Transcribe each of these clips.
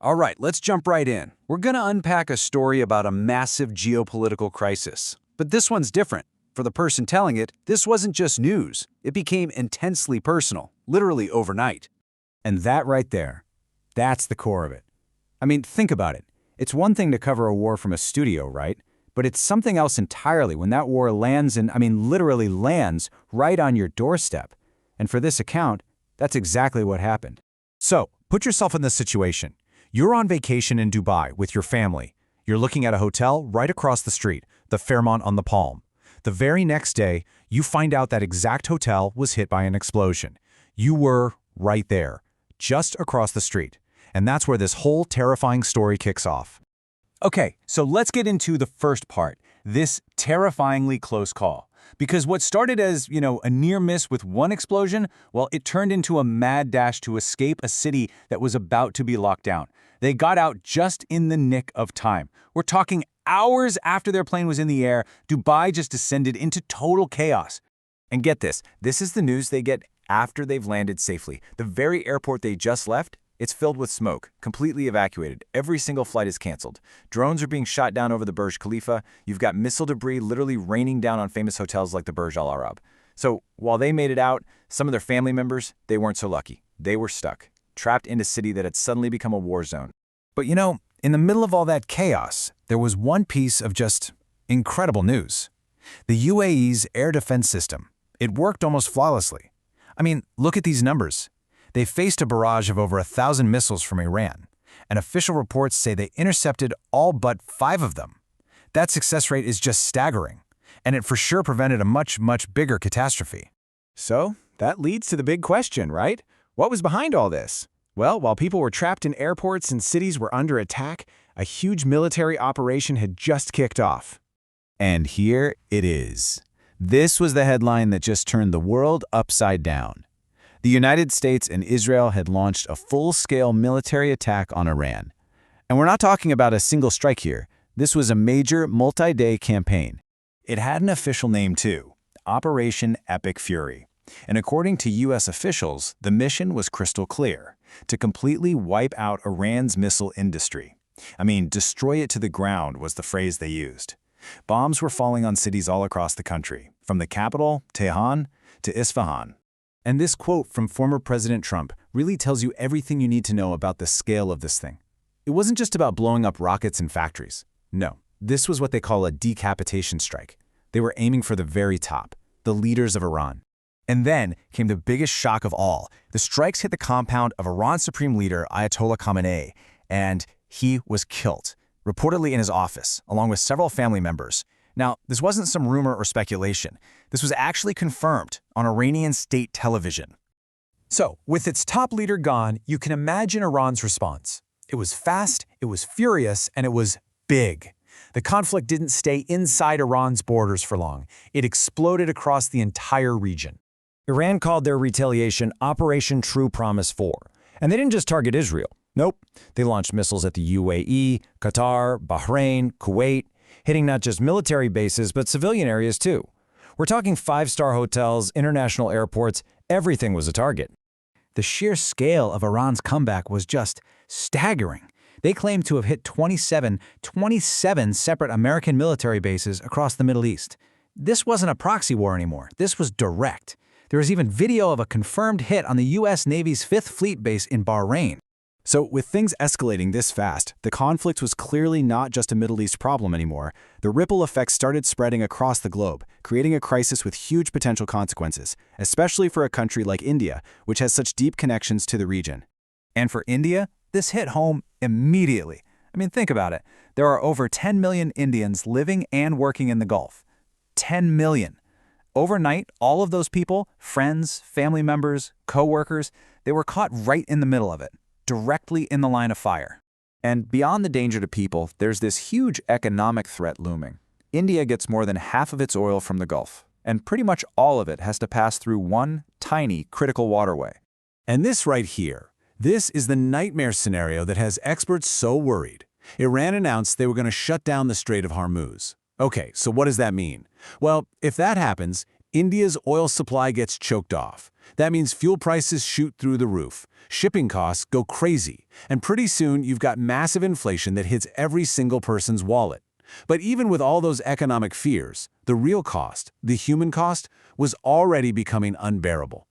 All right, let's jump right in. We're going to unpack a story about a massive geopolitical crisis. But this one's different. For the person telling it, this wasn't just news. It became intensely personal, literally overnight. And that right there, that's the core of it. I mean, think about it. It's one thing to cover a war from a studio, right? But it's something else entirely when that war lands literally lands right on your doorstep. And for this account, that's exactly what happened. So, put yourself in this situation. You're on vacation in Dubai with your family. You're looking at a hotel right across the street, the Fairmont on the Palm. The very next day, you find out that exact hotel was hit by an explosion. You were right there, just across the street. And that's where this whole terrifying story kicks off. Okay, so let's get into the first part, this terrifyingly close call. Because what started as, a near miss with one explosion, well, it turned into a mad dash to escape a city that was about to be locked down. They got out just in the nick of time. We're talking hours after their plane was in the air, Dubai just descended into total chaos. And get this is the news they get after they've landed safely. The very airport they just left, it's filled with smoke, completely evacuated. Every single flight is canceled. Drones are being shot down over the Burj Khalifa. You've got missile debris literally raining down on famous hotels like the Burj Al Arab. So while they made it out, some of their family members, they weren't so lucky. They were stuck, trapped in a city that had suddenly become a war zone. But in the middle of all that chaos, there was one piece of just incredible news. The UAE's air defense system, it worked almost flawlessly. I mean, look at these numbers. They faced a barrage of over 1,000 missiles from Iran, and official reports say they intercepted all but 5 of them. That success rate is just staggering, and it for sure prevented a much, much bigger catastrophe. So, that leads to the big question, right? What was behind all this? Well, while people were trapped in airports and cities were under attack, a huge military operation had just kicked off. And here it is. This was the headline that just turned the world upside down. The United States and Israel had launched a full-scale military attack on Iran. And we're not talking about a single strike here. This was a major multi-day campaign. It had an official name too, Operation Epic Fury. And according to U.S. officials, the mission was crystal clear, to completely wipe out Iran's missile industry. Destroy it to the ground was the phrase they used. Bombs were falling on cities all across the country, from the capital, Tehran, to Isfahan. And this quote from former President Trump really tells you everything you need to know about the scale of this thing. It wasn't just about blowing up rockets and factories. No, this was what they call a decapitation strike. They were aiming for the very top, the leaders of Iran. And then came the biggest shock of all. The strikes hit the compound of Iran's supreme leader, Ayatollah Khamenei, and he was killed, reportedly in his office, along with several family members. Now, this wasn't some rumor or speculation. This was actually confirmed on Iranian state television. So, with its top leader gone, you can imagine Iran's response. It was fast, it was furious, and it was big. The conflict didn't stay inside Iran's borders for long. It exploded across the entire region. Iran called their retaliation Operation True Promise 4. And they didn't just target Israel. Nope. They launched missiles at the UAE, Qatar, Bahrain, Kuwait, hitting not just military bases, but civilian areas too. We're talking 5-star hotels, international airports, everything was a target. The sheer scale of Iran's comeback was just staggering. They claimed to have hit 27 separate American military bases across the Middle East. This wasn't a proxy war anymore. This was direct. There was even video of a confirmed hit on the U.S. Navy's 5th Fleet base in Bahrain. So with things escalating this fast, the conflict was clearly not just a Middle East problem anymore. The ripple effects started spreading across the globe, creating a crisis with huge potential consequences, especially for a country like India, which has such deep connections to the region. And for India, this hit home immediately. Think about it. There are over 10 million Indians living and working in the Gulf. 10 million. Overnight, all of those people, friends, family members, co-workers, they were caught right in the middle of it, directly in the line of fire. And beyond the danger to people, there's this huge economic threat looming. India gets more than half of its oil from the Gulf, and pretty much all of it has to pass through one tiny critical waterway. And this right here, this is the nightmare scenario that has experts so worried. Iran announced they were going to shut down the Strait of Hormuz. Okay, so what does that mean? Well, if that happens, India's oil supply gets choked off. That means fuel prices shoot through the roof, shipping costs go crazy, and pretty soon you've got massive inflation that hits every single person's wallet. But even with all those economic fears, the real cost, the human cost, was already becoming unbearable.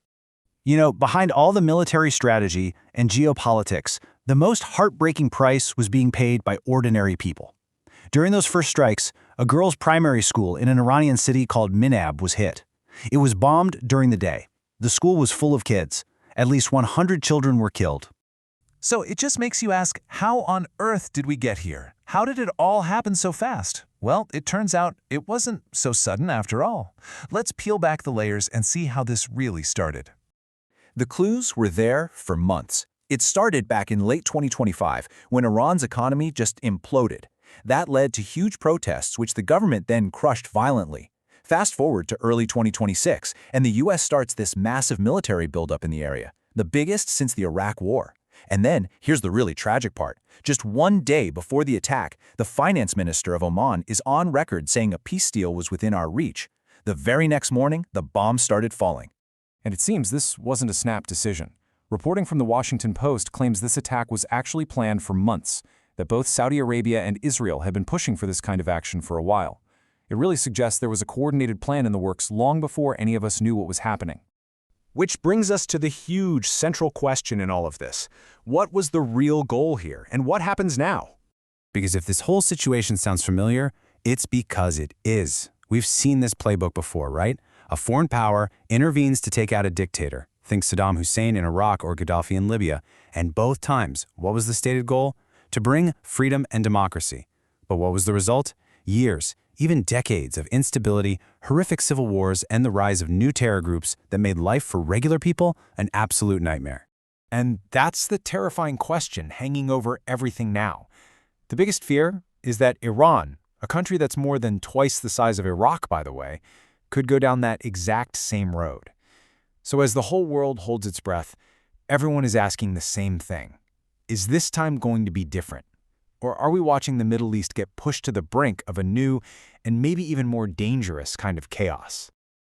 You know, behind all the military strategy and geopolitics, the most heartbreaking price was being paid by ordinary people. During those first strikes, a girls' primary school in an Iranian city called Minab was hit. It was bombed during the day. The school was full of kids. At least 100 children were killed. So it just makes you ask, how on earth did we get here? How did it all happen so fast? Well, it turns out it wasn't so sudden after all. Let's peel back the layers and see how this really started. The clues were there for months. It started back in late 2025 when Iran's economy just imploded. That led to huge protests, which the government then crushed violently. Fast forward to early 2026, and the U.S. starts this massive military buildup in the area, the biggest since the Iraq War. And then, here's the really tragic part. Just one day before the attack, the finance minister of Oman is on record saying a peace deal was within our reach. The very next morning, the bombs started falling. And it seems this wasn't a snap decision. Reporting from the Washington Post claims this attack was actually planned for months, that both Saudi Arabia and Israel had been pushing for this kind of action for a while. It really suggests there was a coordinated plan in the works long before any of us knew what was happening. Which brings us to the huge central question in all of this. What was the real goal here, and what happens now? Because if this whole situation sounds familiar, it's because it is. We've seen this playbook before, right? A foreign power intervenes to take out a dictator. Think Saddam Hussein in Iraq or Gaddafi in Libya. And both times, what was the stated goal? To bring freedom and democracy. But what was the result? Years, even decades of instability, horrific civil wars, and the rise of new terror groups that made life for regular people an absolute nightmare. And that's the terrifying question hanging over everything now. The biggest fear is that Iran, a country that's more than twice the size of Iraq, by the way, could go down that exact same road. So as the whole world holds its breath, everyone is asking the same thing. Is this time going to be different? Or are we watching the Middle East get pushed to the brink of a new and maybe even more dangerous kind of chaos?